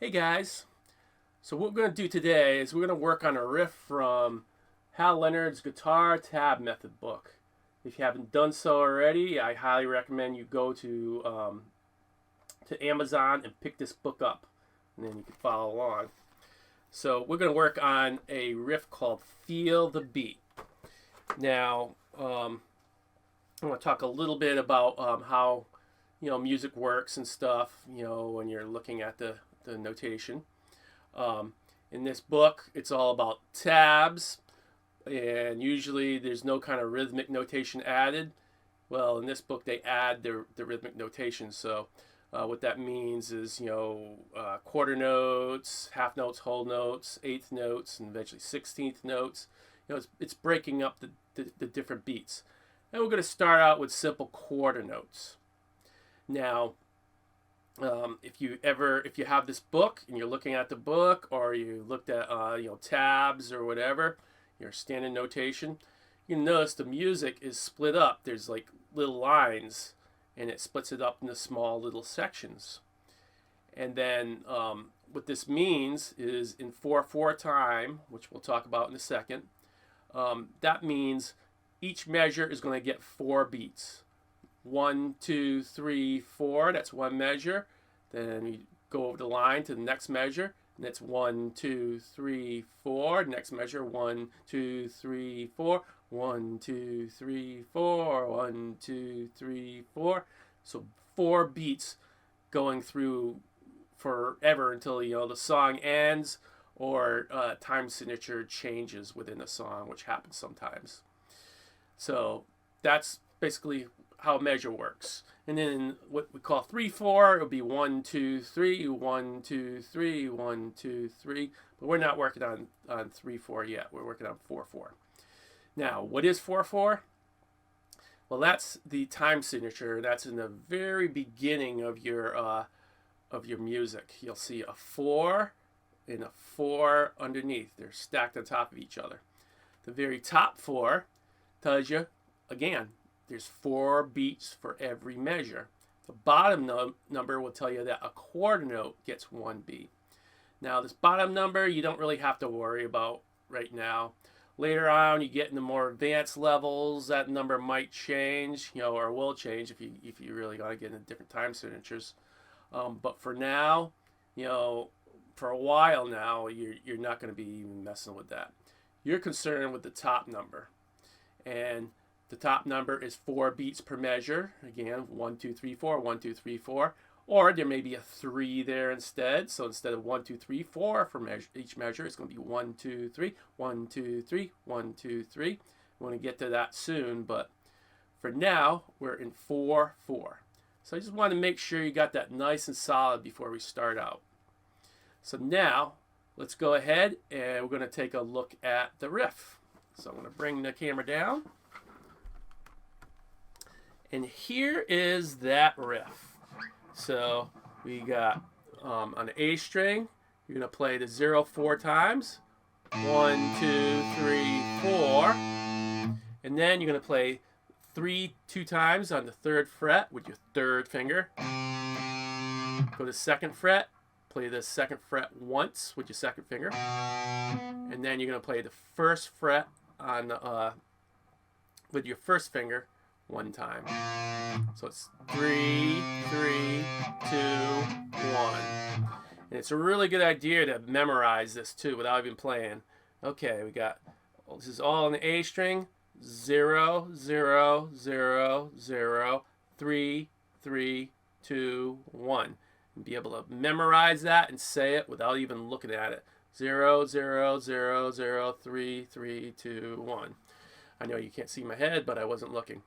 Hey guys, so what we're going to do today is we're going to work on a riff from Hal Leonard's Guitar Tab Method book. If you haven't done so already, I highly recommend you go to Amazon and pick this book up, and then you can follow along. So we're going to work on a riff called Feel the Beat. Now, I'm going to talk a little bit about how music works and stuff. When you're looking at the notation. In this book, it's all about tabs, and usually there's no kind of rhythmic notation added. Well, in this book, they add the rhythmic notation. So what that means is, quarter notes, half notes, whole notes, eighth notes, and eventually 16th notes. It's breaking up the different beats. And we're going to start out with simple quarter notes. Now, if you have this book and you're looking at the book, or you looked at tabs or whatever, your standard notation, you can notice the music is split up. There's like little lines, and it splits it up into small little sections. And then what this means is in 4/4 time, which we'll talk about in a second, that means each measure is going to get 4 beats. 1, 2, 3, 4. That's one measure. Then you go over the line to the next measure, and that's 1, 2, 3, 4. Next measure, 1, 2, 3, 4. 1, 2, 3, 4. 1, 2, 3, 4. So 4 beats going through forever until the song ends, or time signature changes within a song, which happens sometimes. So that's basically how a measure works. And then what we call 3/4, it'll be 1, 2, 3, 1, 2, 3, 1, 2, 3. But we're not working on 3/4 yet. We're working on 4/4. Now, what is 4/4? Well, that's the time signature. That's in the very beginning of your music. You'll see a 4 and a 4 underneath. They're stacked on top of each other. The very top 4 tells you, again, there's 4 beats for every measure. The bottom number will tell you that a quarter note gets 1 beat. Now, this bottom number you don't really have to worry about right now. Later on, you get into more advanced levels, that number might change, or will change if you really got to get into different time signatures. But for now, for a while now, you're not going to be even messing with that. You're concerned with the top number, and the top number is 4 beats per measure. Again, 1, 2, 3, 4, 1, 2, 3, 4. Or there may be a 3 there instead. So instead of 1, 2, 3, 4 for each measure, it's going to be 1, 2, 3, 1, 2, 3, 1, 2, 3. We're going to get to that soon, but for now, we're in 4/4. So I just want to make sure you got that nice and solid before we start out. So now, let's go ahead and we're going to take a look at the riff. So I'm going to bring the camera down. And here is that riff. So we got on the A string, you're going to play the 0 4 times. 1, 2, 3, 4. And then you're going to play 3 2 times on the 3rd fret with your 3rd finger. Go to 2nd fret, play the 2nd fret once with your 2nd finger. And then you're going to play the 1st fret on with your 1st finger 1 time. So it's 3, 3, 2, 1. And it's a really good idea to memorize this too without even playing. Okay, we got, this is all on the A string. 0, 0, 0, 0, 3, 3, 2, 1. And be able to memorize that and say it without even looking at it. 0, 0, 0, 0, 3, 3, 2, 1. I know you can't see my head, but I wasn't looking.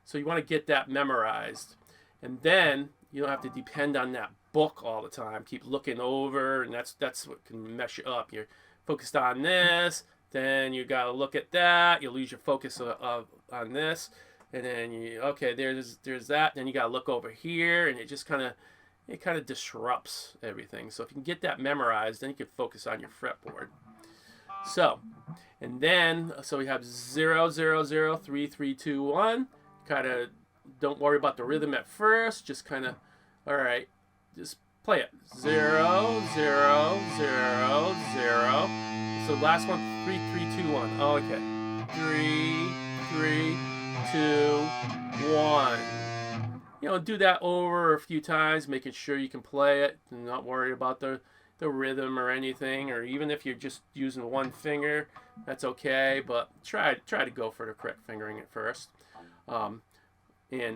So you want to get that memorized. And then you don't have to depend on that book all the time. Keep looking over, and that's what can mess you up. You're focused on this, then you got to look at that. You lose your focus on this. And then there's that. Then you got to look over here, and it just kind of disrupts everything. So if you can get that memorized, then you can focus on your fretboard. So, and then, so we have 0, 0, 0, 3, 3, 2, 1. Kind of don't worry about the rhythm at first. Just kind of, all right, just play it. 0, 0, 0, 0. So last one, 3, 3, 2, 1. Okay. 3, 3, 2, 1. You know, do that over a few times, making sure you can play it and not worry about the rhythm or anything. Or even if you're just using one finger, that's okay. But try to go for the correct fingering at first. And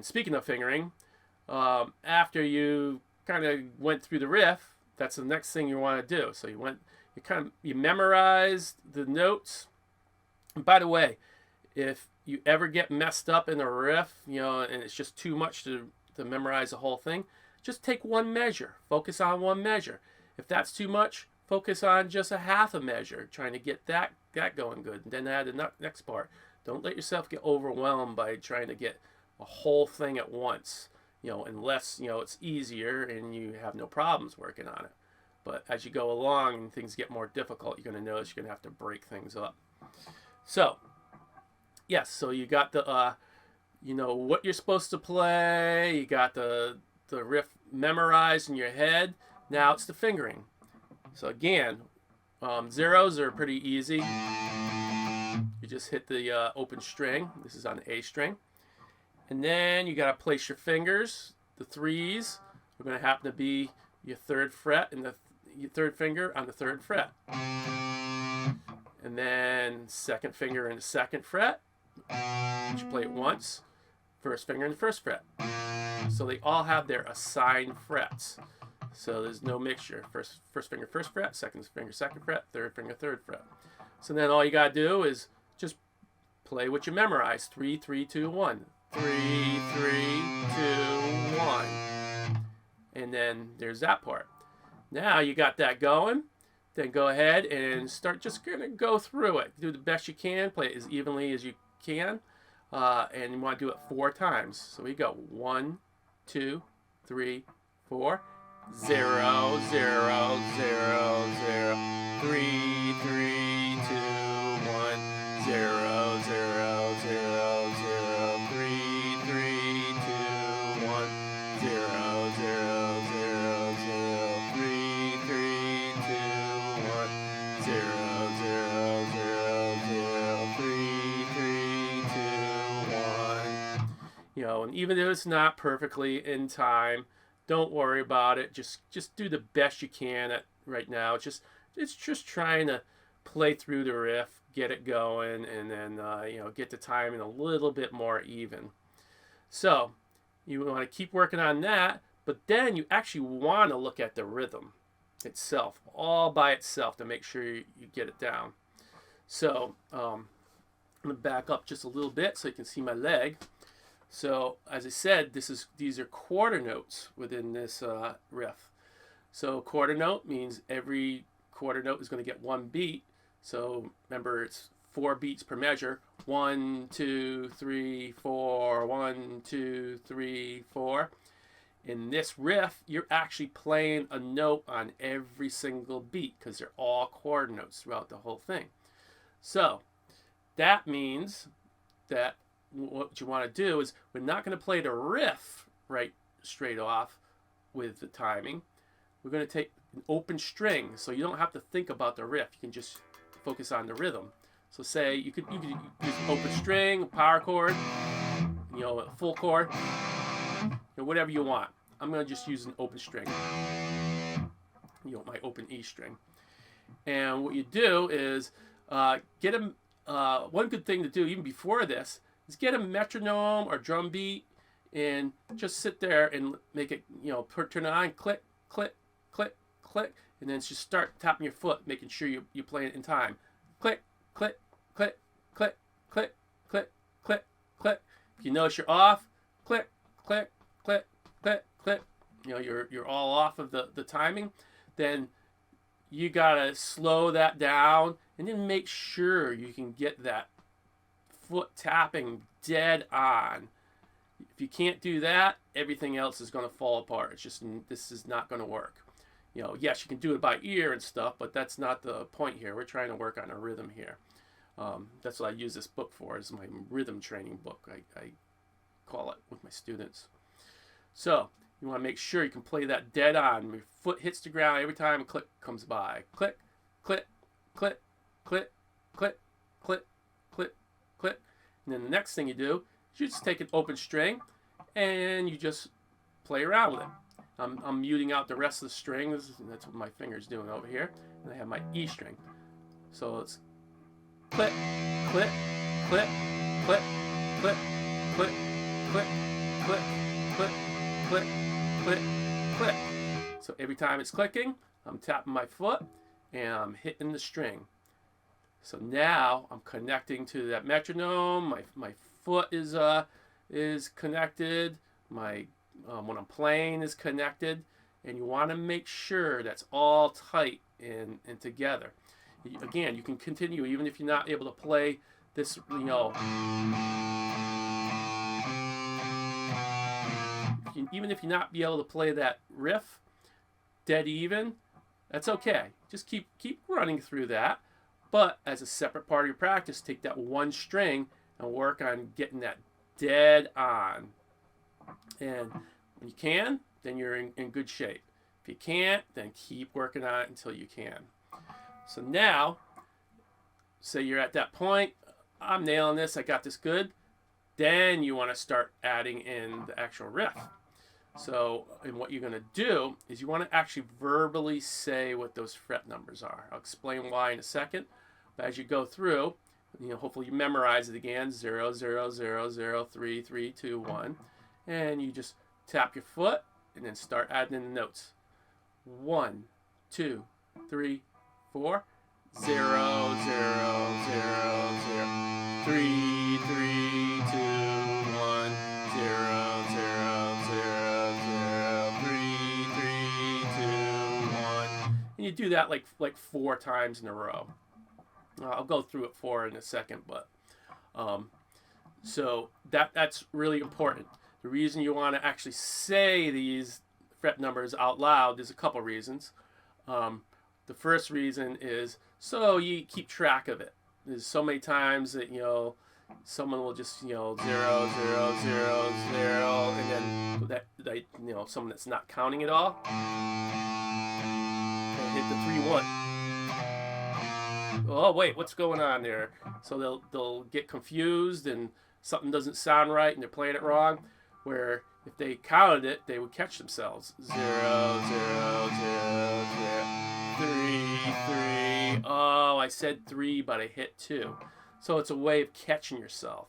speaking of fingering, after you kind of went through the riff, that's the next thing you want to do. So you memorized the notes. And by the way, if you ever get messed up in a riff, you know, and it's just too much to memorize the whole thing, just take one measure. Focus on one measure. If that's too much, focus on just a half a measure, trying to get that going good. And then add the next part. Don't let yourself get overwhelmed by trying to get a whole thing at once. You know, unless, you know, it's easier and you have no problems working on it. But as you go along and things get more difficult, you're going to notice you're going to have to break things up. So, yes, so you got the, you know, what you're supposed to play. You got the riff memorized in your head. Now it's the fingering. So again, zeros are pretty easy. You just hit the open string. This is on the A string. And then you got to place your fingers. The threes are going to happen to be your third fret and your third finger on the third fret. And then second finger in the second fret. You play it once. First finger in the first fret. So they all have their assigned frets. So there's no mixture. First finger first fret, second finger second fret, third finger third fret. So then all you got to do is just play what you memorize. 3, 3, 2, 1. 3, 3, 2, 1. And then there's that part. Now you got that going. Then go ahead and start just going to go through it. Do the best you can. Play it as evenly as you can. And you want to do it 4 times. So we go 1, 2, 3, 4. 0, 0, 0, 0, 3, 3, 2, 1. 0, 0, 0, 0, 3, 3, 2, 1. 0, 0, 0, 0, 3, 3, 2, 1. 0, 0, 0, 0, 3, 3, 2, 1. You know, and even though it's not perfectly in time, don't worry about it. Just do the best you can right now. It's just trying to play through the riff, get it going, and then you know, get the timing a little bit more even. So you want to keep working on that, but then you actually want to look at the rhythm itself, all by itself, to make sure you get it down. So I'm gonna back up just a little bit so you can see my leg. So as I said, these are quarter notes within this riff. So quarter note means every quarter note is going to get 1 beat. So remember, it's 4 beats per measure. 1, 2, 3, 4. 1, 2, 3, 4. In this riff, you're actually playing a note on every single beat because they're all quarter notes throughout the whole thing. So that means that what you want to do is, we're not going to play the riff right straight off with the timing. We're going to take an open string, so you don't have to think about the riff. You can just focus on the rhythm. So say you could use open string, power chord, you know, a full chord, or whatever you want. I'm going to just use an open string. You know, my open E string. And what you do is get a one good thing to do even before this is get a metronome or drum beat and just sit there and make it, you know, turn it on, click, click, click, click, and then just start tapping your foot, making sure you play it in time. Click, click, click, click, click, click, click, click. If you notice you're off, click, click, click, click, click. You know, you're all off of the timing. Then you gotta slow that down and then make sure you can get that foot tapping dead on. If you can't do that, everything else is going to fall apart. It's just, this is not going to work. You know, yes, you can do it by ear and stuff, but that's not the point here. We're trying to work on a rhythm here. That's what I use this book for, is my rhythm training book, I call it, with my students. So you want to make sure you can play that dead on. Your foot hits the ground every time a click comes by. Click, click, click, click, click, click, click, click. And then the next thing you do is you just take an open string and you just play around with it. I'm muting out the rest of the strings. That's what my finger's doing over here. And I have my E string. So it's click, click, click, click, click, click, click, click, click, click, click, click. So every time it's clicking, I'm tapping my foot and I'm hitting the string. So now I'm connecting to that metronome. My foot is connected. My when I'm playing is connected, and you want to make sure that's all tight and together. Again, you can continue even if you're not able to play this, even if you're not be able to play that riff dead even, that's okay. Just keep running through that, but as a separate part of your practice, take that one string and work on getting that dead on. And when you can, then you're in good shape. If you can't, then keep working on it until you can. So now, say you're at that point, I'm nailing this, I got this good. Then you want to start adding in the actual riff. So, and what you're going to do is you want to actually verbally say what those fret numbers are. I'll explain why in a second. But as you go through, hopefully you memorize it again. 0, 0, 0, 0, 3, 3, 2, 1. And you just tap your foot and then start adding in the notes. 1, 2, 3, 4. 0, 0, 0, 0, 3, 3, 2, 1. 0, 0, 0, 0, 3, 3, 2, 1. And you do that like 4 times in a row. I'll go through it 4 in a second, but so that's really important. The reason you want to actually say these fret numbers out loud, there's a couple reasons. The first reason is so you keep track of it. There's so many times that someone will just 0, 0, 0, 0, and then that someone that's not counting it all, they'll hit the 3, 1. Oh wait, what's going on there? So they'll get confused and something doesn't sound right and they're playing it wrong. Where if they counted it, they would catch themselves. 0, 0, 0, 0, 3, 3. Oh, I said 3, but I hit 2. So it's a way of catching yourself,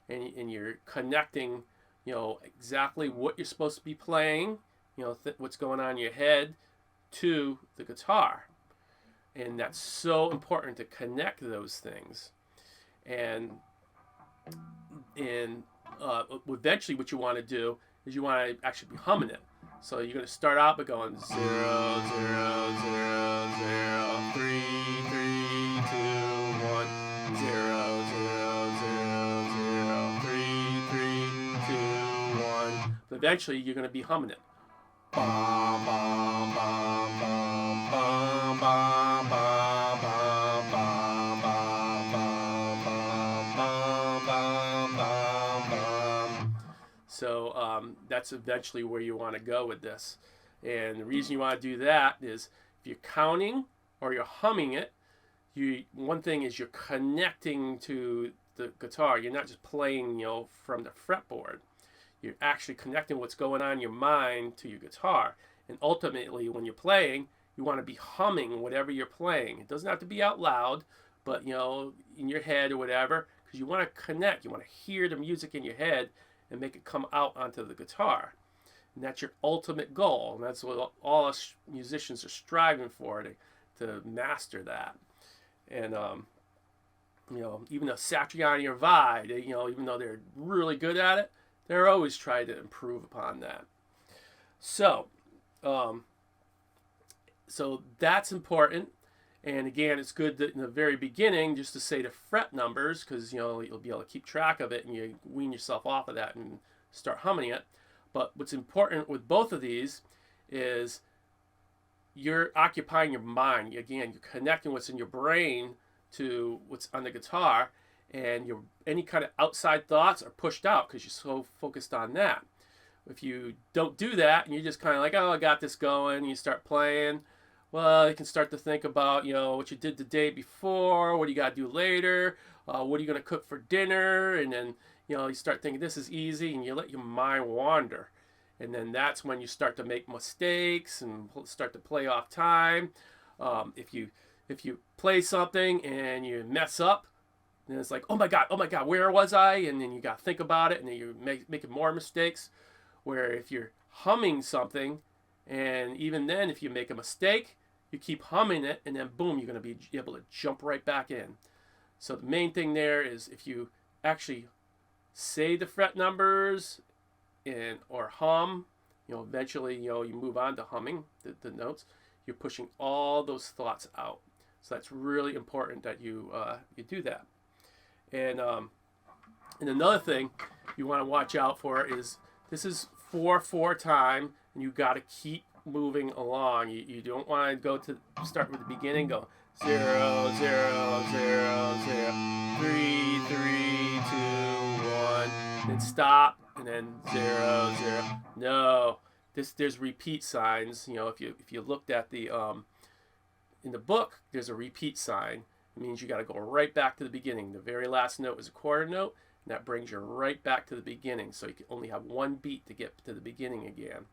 and you're connecting, exactly what you're supposed to be playing, what's going on in your head, to the guitar, and that's so important to connect those things, and eventually what you want to do is you want to actually be humming it. So you're going to start out by going 0, 0, 0, 0, 3, 3, 2, 1, 0, 0, 0, 0, 3, 3, 2, 1. But eventually you're going to be humming it. Bum, bum, bum, bum, bum, bum, bum, bum, bum, bum, bum, bum, bum, bum. So that's eventually where you want to go with this. And the reason you want to do that is if you're counting or you're humming it, one thing is you're connecting to the guitar. You're not just playing, from the fretboard. You're actually connecting what's going on in your mind to your guitar. And ultimately, when you're playing, you want to be humming whatever you're playing. It doesn't have to be out loud, but, in your head or whatever, because you want to connect. You want to hear the music in your head and make it come out onto the guitar. And that's your ultimate goal. And that's what all us musicians are striving for, to master that. And, even a Satriani or Vi, even though they're really good at it, they're always trying to improve upon that. So, so that's important. And again, it's good that in the very beginning, just to say the fret numbers, because you'll be able to keep track of it and you wean yourself off of that and start humming it. But what's important with both of these is you're occupying your mind. Again, you're connecting what's in your brain to what's on the guitar, and any kind of outside thoughts are pushed out because you're so focused on that. If you don't do that and you're just kind of like, oh, I got this going, and you start playing, well, you can start to think about, what you did the day before, what do you got to do later, what are you going to cook for dinner, and then, you start thinking this is easy, and you let your mind wander. And then that's when you start to make mistakes and start to play off time. If you play something and you mess up, then it's like, oh my God, where was I? And then you got to think about it, and then you're making more mistakes. Where if you're humming something, and even then, if you make a mistake, you keep humming it, and then boom, you're going to be able to jump right back in. So the main thing there is if you actually say the fret numbers or hum, eventually, you move on to humming the notes. You're pushing all those thoughts out. So that's really important that you do that. And another thing you want to watch out for is this is 4/4 time, and you got to keep moving along. You don't want to start with the beginning. Go 0 0 0 0 3 3 2 1, then stop, and then 0 0. No, there's repeat signs. If you looked at the in the book, there's a repeat sign. It means you got to go right back to the beginning. The very last note is a quarter note, and that brings you right back to the beginning. So you can only have one beat to get to the beginning again.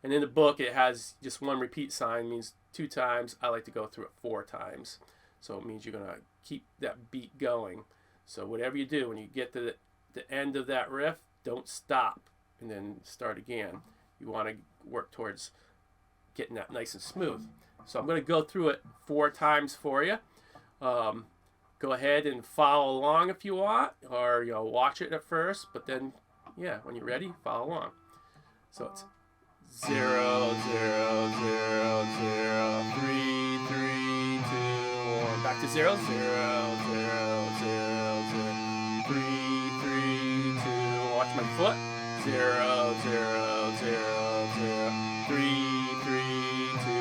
And in the book, it has just one repeat sign, means 2 times. I like to go through it 4 times. So it means you're going to keep that beat going. So whatever you do, when you get to the end of that riff, don't stop and then start again. You want to work towards getting that nice and smooth. So I'm going to go through it 4 times for you. Go ahead and follow along if you want, or watch it at first, but then when you're ready, follow along. So it's 0 0 0 0 3 3 2 1. Back to 0 0 0 0 0 3 3 2. Watch my foot. 0 0 0 0 3 3 2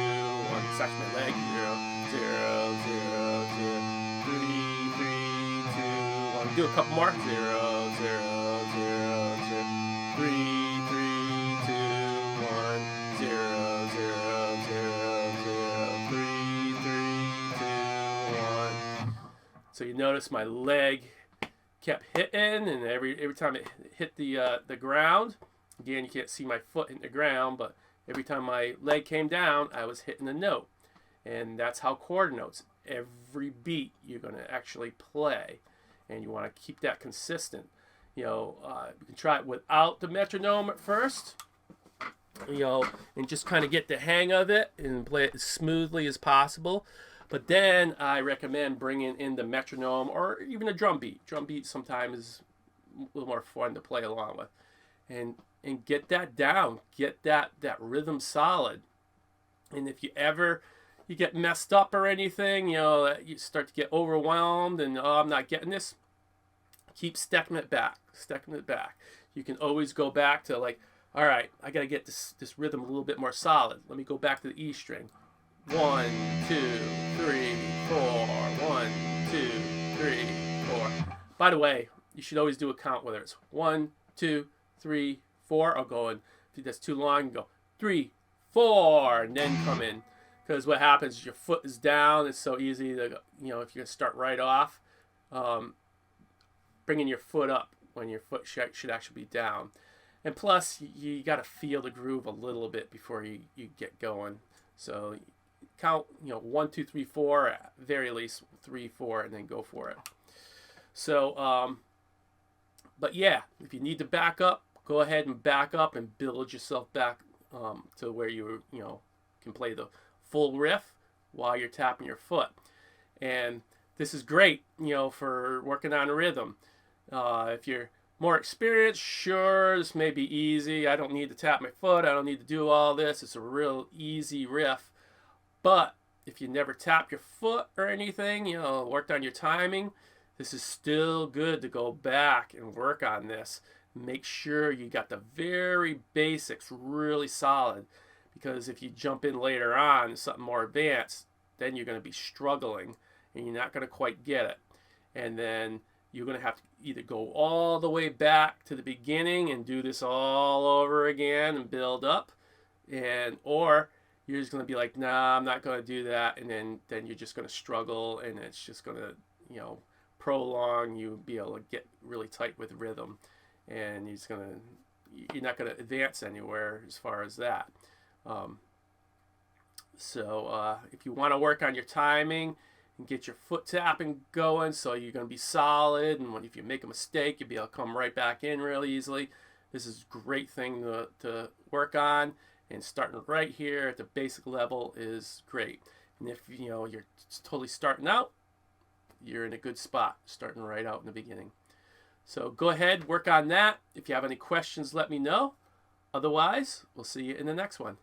1. Stretch my leg. 0 0 0 0 3 3 2 1. Do a couple more. 0 0 0 0 3 3 2 1. 0 0 0 0 3 3 2 1. So you notice my leg kept hitting, and every time it hit the ground, again you can't see my foot hitting the ground, but every time my leg came down, I was hitting the note. And that's how quarter notes. Every beat you're going to actually play, and you want to keep that consistent. You can try it without the metronome at first, and just kind of get the hang of it and play it as smoothly as possible. But then I recommend bringing in the metronome or even a drum beat. Drum beat sometimes is a little more fun to play along with, and get that down, get that rhythm solid. And if you get messed up or anything, you start to get overwhelmed and, oh, I'm not getting this, keep stepping it back. You can always go back to like, all right, I got to get this rhythm a little bit more solid. Let me go back to the E string. 1 2 3 4. 1 2 3 4. By the way, you should always do a count, whether it's 1 2 3 4, or going, if that's too long, go 3 4, and then come in. Because what happens is your foot is down. It's so easy to, if you're going to start right off, bringing your foot up when your foot should actually be down. And plus, you got to feel the groove a little bit before you get going. So count, 1, 2, 3, 4, at very least 3, 4, and then go for it. So, but yeah, if you need to back up, go ahead and back up and build yourself back to where you can play the full riff while you're tapping your foot. And this is great, for working on a rhythm. If you're more experienced, sure, this may be easy. I don't need to tap my foot. I don't need to do all this. It's a real easy riff. But if you never tap your foot or anything, worked on your timing, this is still good to go back and work on this. Make sure you got the very basics really solid. Because if you jump in later on something more advanced, then you're going to be struggling and you're not going to quite get it. And then you're going to have to either go all the way back to the beginning and do this all over again and build up, or you're just going to be like, nah, I'm not going to do that, and then you're just going to struggle, and it's just going to, you know, prolong you be able to get really tight with rhythm, and you're not going to advance anywhere as far as that. So if you want to work on your timing and get your foot tapping going, so you're going to be solid, and if you make a mistake, you'll be able to come right back in really easily. This is a great thing to work on, and starting right here at the basic level is great. And if you know you're totally starting out, you're in a good spot, starting right out in the beginning. So go ahead, work on that. If you have any questions, let me know. Otherwise, we'll see you in the next one.